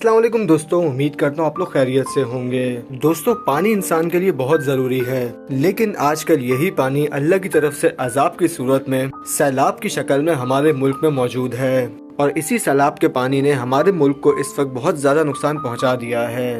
अस्सलाम वालेकुम दोस्तों, उम्मीद करता हूँ आप लोग खैरियत से होंगे। दोस्तों, पानी इंसान के लिए बहुत ज़रूरी है, लेकिन आजकल यही पानी अल्लाह की तरफ से अजाब की सूरत में सैलाब की शक्ल में हमारे मुल्क में मौजूद है। और इसी सैलाब के पानी ने हमारे मुल्क को इस वक्त बहुत ज़्यादा नुकसान पहुँचा दिया है।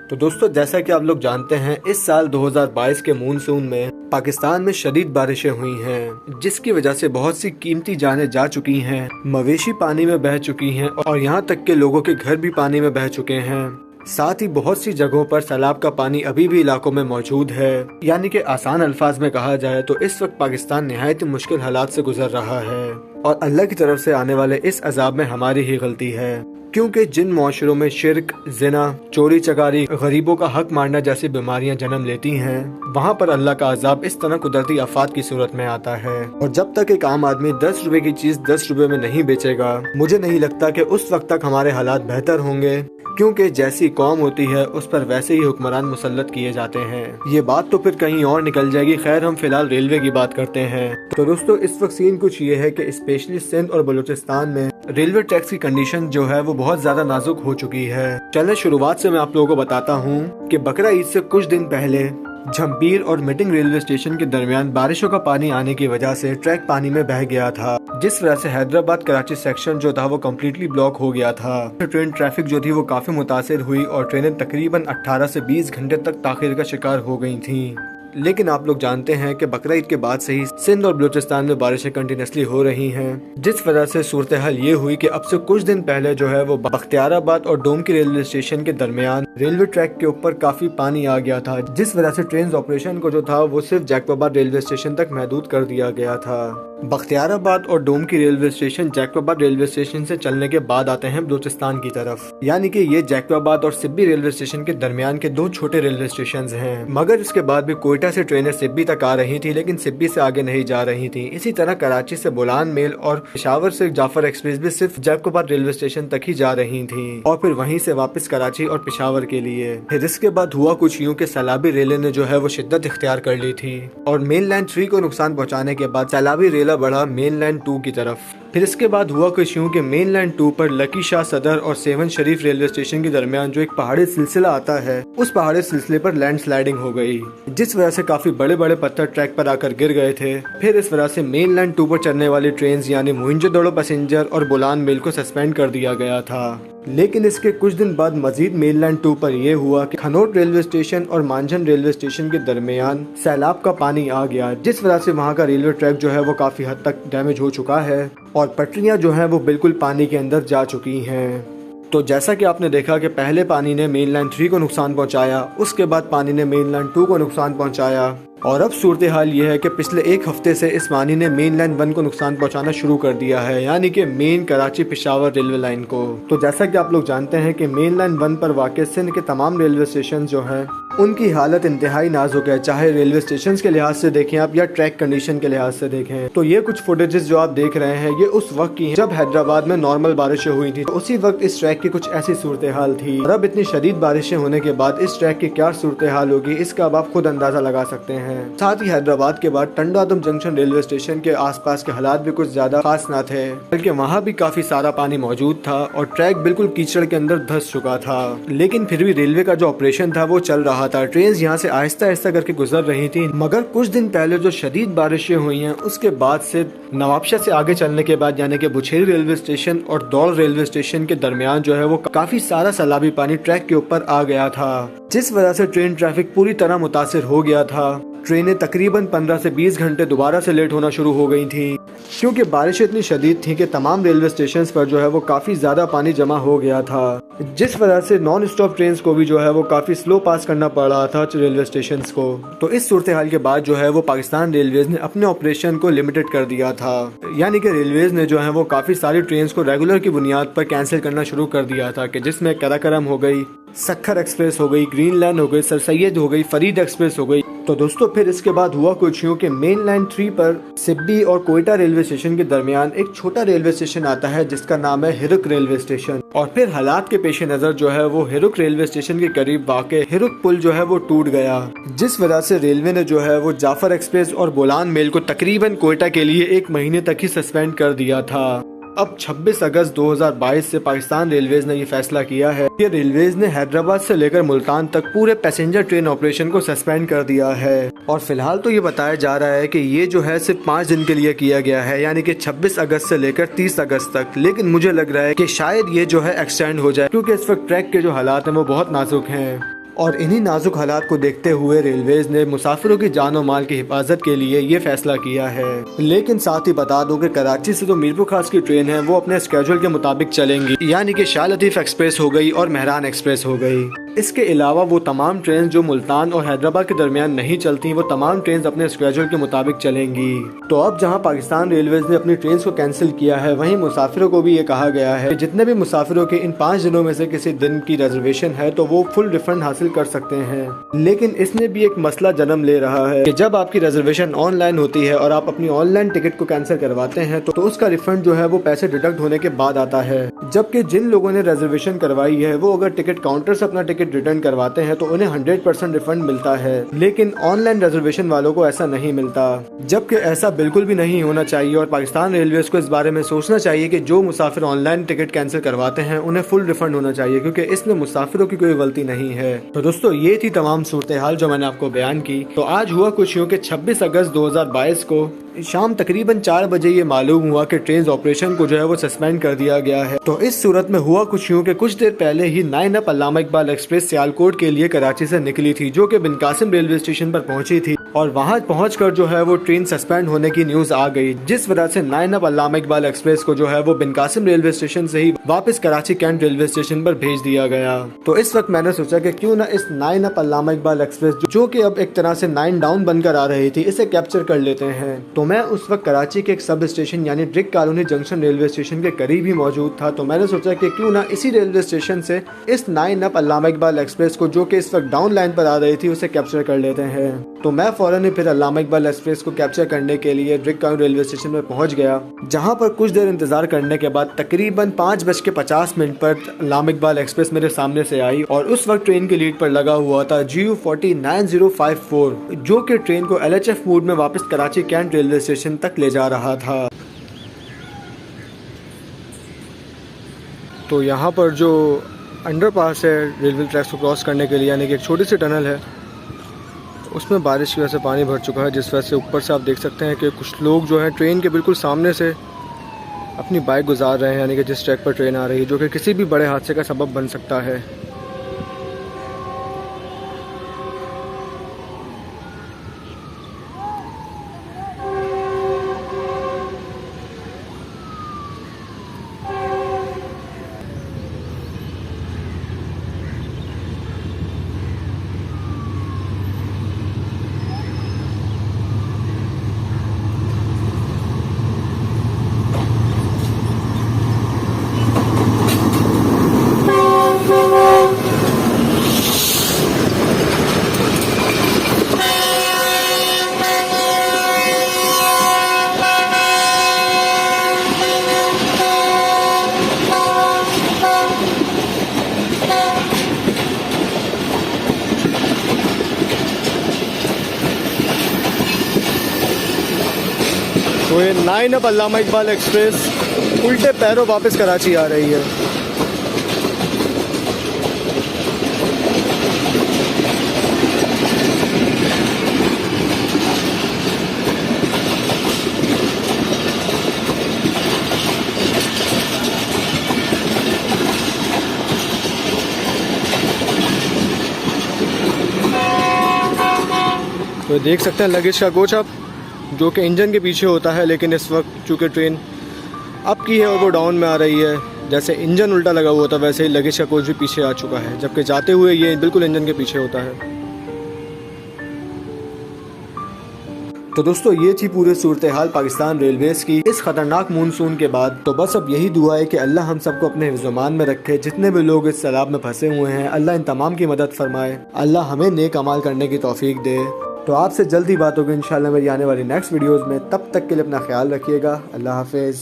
तो दोस्तों, जैसा कि आप लोग जानते हैं, इस साल 2022 के मानसून में पाकिस्तान में शदीद बारिशें हुई हैं, जिसकी वजह से बहुत सी कीमती जानें जा चुकी हैं, मवेशी पानी में बह चुकी हैं और यहाँ तक के लोगों के घर भी पानी में बह चुके हैं। साथ ही बहुत सी जगहों पर सैलाब का पानी अभी भी इलाकों में मौजूद है। यानी कि आसान अल्फाज में कहा जाए तो इस वक्त पाकिस्तान निहायत मुश्किल हालात से गुजर रहा है और अल्लाह की तरफ से आने वाले इस अजाब में हमारी ही गलती है, क्योंकि जिन मुआशरों में शिर्क, जिना, चोरी चकारी, गरीबों का हक मारना जैसी बीमारियां जन्म लेती हैं, वहाँ पर अल्लाह का अजाब इस तरह कुदरती आफात की सूरत में आता है। और जब तक एक आम आदमी 10 रुपए की चीज 10 रुपए में नहीं बेचेगा, मुझे नहीं लगता कि उस वक्त तक हमारे हालात बेहतर होंगे, क्योंकि जैसी कौम होती है उस पर वैसे ही हुक्मरान मुसल्लत किए जाते हैं। ये बात तो फिर कहीं और निकल जाएगी। खैर, हम फिलहाल रेलवे की बात करते हैं। तो दोस्तों, इस वक्त सीन कुछ ये है कि स्पेशली सिंध और बलूचिस्तान में रेलवे ट्रैक्स की कंडीशन जो है वो बहुत ज्यादा नाजुक हो चुकी है। चले शुरुआत से मैं आप लोगों को बताता हूँ कि बकरा ईद से कुछ दिन पहले झम्पीर और मिटिंग रेलवे स्टेशन के दरमियान बारिशों का पानी आने की वजह से ट्रैक पानी में बह गया था, जिस वजह से हैदराबाद कराची सेक्शन जो था वो कम्प्लीटली ब्लॉक हो गया था। ट्रेन ट्रैफिक जो थी वो काफी मुतासिर हुई और ट्रेनें तकरीबन 18 से 20 घंटे तक ताखिर का शिकार हो गई थी। लेकिन आप लोग जानते हैं कि बकरा ईद के बाद से ही सिंध और बलूचिस्तान में बारिशें कंटिन्यूसली हो रही हैं, जिस वजह से सूरत हाल ये हुई कि अब से कुछ दिन पहले जो है वो बख्तियाराबाद और डोमकी रेलवे स्टेशन के दरमियान रेलवे ट्रैक के ऊपर काफी पानी आ गया था, जिस वजह से ट्रेन ऑपरेशन को जो था वो सिर्फ जैकबाबाद रेलवे स्टेशन तक महदूद कर दिया गया था। बख्तियाराबाद और Domki railway station Jacobabad railway station से चलने के बाद आते हैं बलूचिस्तान की तरफ, यानी कि ये जैकबाबाद और सिब्बी रेलवे स्टेशन के दरमियान के दो छोटे रेलवे स्टेशन हैं। मगर इसके बाद भी कोयटा से ट्रेनें सिब्बी तक आ रही थी, लेकिन सिब्बी से आगे नहीं जा रही थी। इसी तरह कराची से बोलान मेल और पेशावर से जाफर एक्सप्रेस भी सिर्फ जैकबाबाद रेलवे स्टेशन तक ही जा रही थी और फिर वहीं से वापस कराची और पेशावर के लिए। फिर इसके बाद हुआ कुछ यूं कि सैलाबी रेलें ने जो है वो शिद्दत इख्तियार कर ली थी और मेन लाइन 3 को नुकसान पहुंचाने के बाद सैलाबी रेला बढ़ा मेन लाइन 2 की तरफ। फिर इसके बाद हुआ कुछ यूं कि मेन लाइन 2 पर लकी शाह सदर और सेवन शरीफ रेलवे स्टेशन के दरमियान जो एक पहाड़ी सिलसिला आता है, उस पहाड़ी सिलसिले पर लैंड स्लाइडिंग हो गई, जिस वजह से काफी बड़े बड़े पत्थर ट्रैक पर आकर गिर गए थे। फिर इस वजह से मेन लाइन 2 पर चलने वाली ट्रेन यानी मोइंजोदड़ो पैसेंजर और बोलान मेल को सस्पेंड कर दिया गया था। लेकिन इसके कुछ दिन बाद मजीद मेन लाइन 2 पर यह हुआ कि खनौट रेलवे स्टेशन और मांझन रेलवे स्टेशन के दरमियान सैलाब का पानी आ गया, जिस वजह से वहां का रेलवे ट्रैक जो है वो काफी हद तक डैमेज हो चुका है और पटरियां जो हैं वो बिल्कुल पानी के अंदर जा चुकी हैं। तो जैसा कि आपने देखा कि पहले पानी ने मेन लाइन 3 को नुकसान पहुंचाया, उसके बाद पानी ने मेन लाइन 2 को नुकसान पहुंचाया और अब सूरत हाल ये है कि पिछले एक हफ्ते से इस पानी ने मेन लाइन 1 को नुकसान पहुंचाना शुरू कर दिया है, यानी कि main Karachi Peshawar railway line को। तो जैसा कि आप लोग जानते हैं कि मेन लाइन 1 पर वाक़ सिंध के तमाम रेलवे स्टेशन जो हैं उनकी हालत इंतहाई नाजुक है, चाहे रेलवे स्टेशन के लिहाज से देखें आप या ट्रैक कंडीशन के लिहाज से देखें। तो ये कुछ फुटेजेस जो आप देख रहे हैं ये उस वक्त की हैं जब हैदराबाद में नॉर्मल बारिशें हुई थी। तो उसी वक्त इस ट्रैक की कुछ ऐसी सूरत हाल थी और अब इतनी शदीद बारिशें होने के बाद इस ट्रैक की क्या सूरत हाल होगी इसका अब आप खुद अंदाजा लगा सकते हैं। साथ ही हैदराबाद के बाद टंडादम जंक्शन रेलवे स्टेशन के आसपास के हालात भी कुछ ज्यादा खास न थे, बल्कि वहाँ भी काफी सारा पानी मौजूद था और ट्रैक बिल्कुल कीचड़ के अंदर धंस चुका था। लेकिन फिर भी रेलवे का जो ऑपरेशन था वो चल रहा था, ट्रेन यहाँ से आहिस्ता आहिस्ता करके गुजर रही थी। मगर कुछ दिन पहले जो शदीद बारिशें हुई हैं उसके बाद से नवाबशाह से आगे चलने के बाद यानी कि बुछेरी रेलवे स्टेशन और दौड़ रेलवे स्टेशन के दरमियान जो है वो काफी सारा सैलाबी पानी ट्रैक के ऊपर आ गया था, जिस वजह से ट्रेन ट्रैफिक पूरी तरह मुतासिर हो गया था। ट्रेनें तकरीबन 15 से 20 घंटे दोबारा से लेट होना शुरू हो गई थी, क्योंकि बारिश इतनी शदीद थी कि तमाम रेलवे स्टेशन पर जो है वो काफी ज्यादा पानी जमा हो गया था, जिस वजह से नॉन स्टॉप ट्रेन को भी जो है वो काफी स्लो पास करना पड़ रहा था रेलवे स्टेशन को। तो इस सूरत हाल के बाद जो है वो पाकिस्तान रेलवेज ने अपने ऑपरेशन को लिमिटेड कर दिया था, यानी कि रेलवेज ने जो है वो काफी सारी ट्रेन को रेगुलर की बुनियाद पर कैंसिल करना शुरू कर दिया था, कि जिसमें कराकरम हो गई, सक्खर एक्सप्रेस हो गई, ग्रीन लाइन हो गई, सर सैयद हो गई, फरीद एक्सप्रेस हो गई। तो दोस्तों, फिर इसके बाद हुआ कुछ यूं कि मेन लाइन 3 पर सिब्बी और कोयटा रेलवे स्टेशन के दरमियान एक छोटा रेलवे स्टेशन आता है जिसका नाम है हिरुक रेलवे स्टेशन। और फिर हालात के पेश नजर जो है वो हिरुक रेलवे स्टेशन के करीब वाक़े हिरुक पुल जो है वो टूट गया, जिस वजह से रेलवे ने जो है वो जाफर एक्सप्रेस और बोलान मेल को तकरीबन कोयटा के लिए 1 महीने तक ही सस्पेंड कर दिया था। अब 26 अगस्त 2022 से पाकिस्तान रेलवेज ने ये फैसला किया है कि रेलवेज ने हैदराबाद से लेकर मुल्तान तक पूरे पैसेंजर ट्रेन ऑपरेशन को सस्पेंड कर दिया है। और फिलहाल तो ये बताया जा रहा है कि ये जो है सिर्फ 5 दिन के लिए किया गया है, यानी कि 26 अगस्त से लेकर 30 अगस्त तक। लेकिन मुझे लग रहा है कि शायद ये जो है एक्सटेंड हो जाए, क्योंकि इस वक्त ट्रैक के जो हालात हैं वो बहुत नाजुक हैं। और इन्हीं नाजुक हालात को देखते हुए रेलवेज ने मुसाफिरों की जान और माल की हिफाजत के लिए ये फैसला किया है। लेकिन साथ ही बता दो कि कराची से जो मीरपुर खास की ट्रेन है वो अपने स्केड्यूल के मुताबिक चलेंगी, यानी कि शाह लतीफ एक्सप्रेस हो गई और मेहरान एक्सप्रेस हो गई। इसके अलावा वो तमाम ट्रेन जो मुल्तान और हैदराबाद के दरमियान नहीं चलती, वो तमाम ट्रेन अपने स्केड्यूल के मुताबिक चलेंगी। तो अब जहां पाकिस्तान रेलवेज ने अपनी ट्रेन को कैंसिल किया है, वहीं मुसाफिरों को भी ये कहा गया है कि जितने भी मुसाफिरों के इन 5 दिनों में से किसी दिन की रिजर्वेशन है तो वो फुल रिफंड हासिल कर सकते हैं। लेकिन इसमें भी एक मसला जन्म ले रहा है कि जब आपकी रिजर्वेशन ऑनलाइन होती है और आप अपनी ऑनलाइन टिकट को कैंसिल करवाते हैं तो उसका रिफंड जो है वो पैसे डिडक्ट होने के बाद आता है। जबकि जिन लोगों ने रिजर्वेशन करवाई है वो अगर टिकट काउंटर से अपना टिकट रिटर्न करवाते हैं तो उन्हें 100% रिफंड मिलता है। लेकिन ऑनलाइन रिजर्वेशन वालों को ऐसा नहीं मिलता, जबकि ऐसा बिल्कुल भी नहीं होना चाहिए। और पाकिस्तान रेलवेज को इस बारे में सोचना चाहिए कि जो मुसाफिर ऑनलाइन टिकट कैंसिल करवाते हैं उन्हें फुल रिफंड होना चाहिए, क्योंकि इसमें मुसाफिरों की कोई गलती नहीं है। तो दोस्तों ये थी तमाम सूरत हाल जो मैंने आपको बयान की। तो आज हुआ कुछ यूँ कि 26 अगस्त 2022 को शाम तकरीबन 4 बजे ये मालूम हुआ कि ट्रेन ऑपरेशन को जो है वो सस्पेंड कर दिया गया है। तो इस सूरत में हुआ कुछ यूँ कि कुछ देर पहले ही 9 अप अल्लामा इकबाल एक्सप्रेस सियालकोट के लिए कराची से निकली थी, जो कि बिन कासिम रेलवे स्टेशन पर पहुंची थी। और वहां पहुंचकर जो है वो ट्रेन सस्पेंड होने की न्यूज आ गई, जिस वजह से 9 अप अल्लामा इकबाल एक्सप्रेस को जो है वो बिन कासिम रेलवे स्टेशन से ही वापस कराची कैंट रेलवे स्टेशन पर भेज दिया गया। तो इस वक्त मैंने सोचा कि क्यों ना इस 9 अप अल्लामा इकबाल एक्सप्रेस जो कि अब एक तरह से 9 डाउन बनकर आ रही थी, इसे कैप्चर कर लेते हैं। तो मैं उस वक्त कराची के एक सब स्टेशन यानी brick colony junction railway station के करीब ही मौजूद था। तो मैंने सोचा कि क्यों ना इसी रेलवे स्टेशन से इस 9 अप अल्लामा इकबाल एक्सप्रेस को जो कि इस वक्त डाउन लाइन पर आ रही थी उसे कैप्चर कर लेते हैं। तो मैं फौरन ही फिर अल्लामा इकबाल एक्सप्रेस को कैप्चर करने के लिए ब्रिक कॉलोनी रेलवे स्टेशन पर पहुंच गया, जहां पर कुछ देर इंतजार करने के बाद तकरीबन 5:50 पर अल्लामा इकबाल एक्सप्रेस मेरे सामने से आई। और उस वक्त ट्रेन की लीड पर लगा हुआ था GU40 9054, जो कि ट्रेन को LHF मोड में वापस कराची कैंट रेलवे स्टेशन तक ले जा रहा था। तो यहाँ पर जो अंडरपास है रेलवे ट्रैक्स को क्रॉस करने के लिए, यानी कि एक छोटी सी टनल है, उसमें बारिश की वजह से पानी भर चुका है, जिस वजह से ऊपर से आप देख सकते हैं कि कुछ लोग जो हैं ट्रेन के बिल्कुल सामने से अपनी बाइक गुजार रहे हैं, यानी कि जिस ट्रैक पर ट्रेन आ रही है, जो कि किसी भी बड़े हादसे का सबब बन सकता है। तो ये 9 अप अल्लामा इकबाल एक्सप्रेस उल्टे पैरों वापस कराची आ रही है। तो देख सकते हैं लगेज का कोच आप, जो कि इंजन के पीछे होता है, लेकिन इस वक्त चूँकि ट्रेन अप की है और वो डाउन में आ रही है, जैसे इंजन उल्टा लगा हुआ था वैसे ही लगेज का कोच भी पीछे आ चुका है, जबकि जाते हुए ये बिल्कुल इंजन के पीछे होता है। तो दोस्तों ये थी पूरे सूरत हाल पाकिस्तान रेलवेज की इस खतरनाक मानसून के बाद। तो बस अब यही दुआ है कि अल्लाह हम सबको अपने हिफ्ज़-ओ-मान में रखे। जितने भी लोग इस सैलाब में फंसे हुए हैं, अल्लाह इन तमाम की मदद फरमाए, अल्लाह हमें नेक अमाल करने की तौफीक दे। तो आपसे जल्दी बात होगी इंशाल्लाह मेरी आने वाली नेक्स्ट वीडियोज़ में। तब तक के लिए अपना ख्याल रखिएगा। अल्लाह हाफिज़।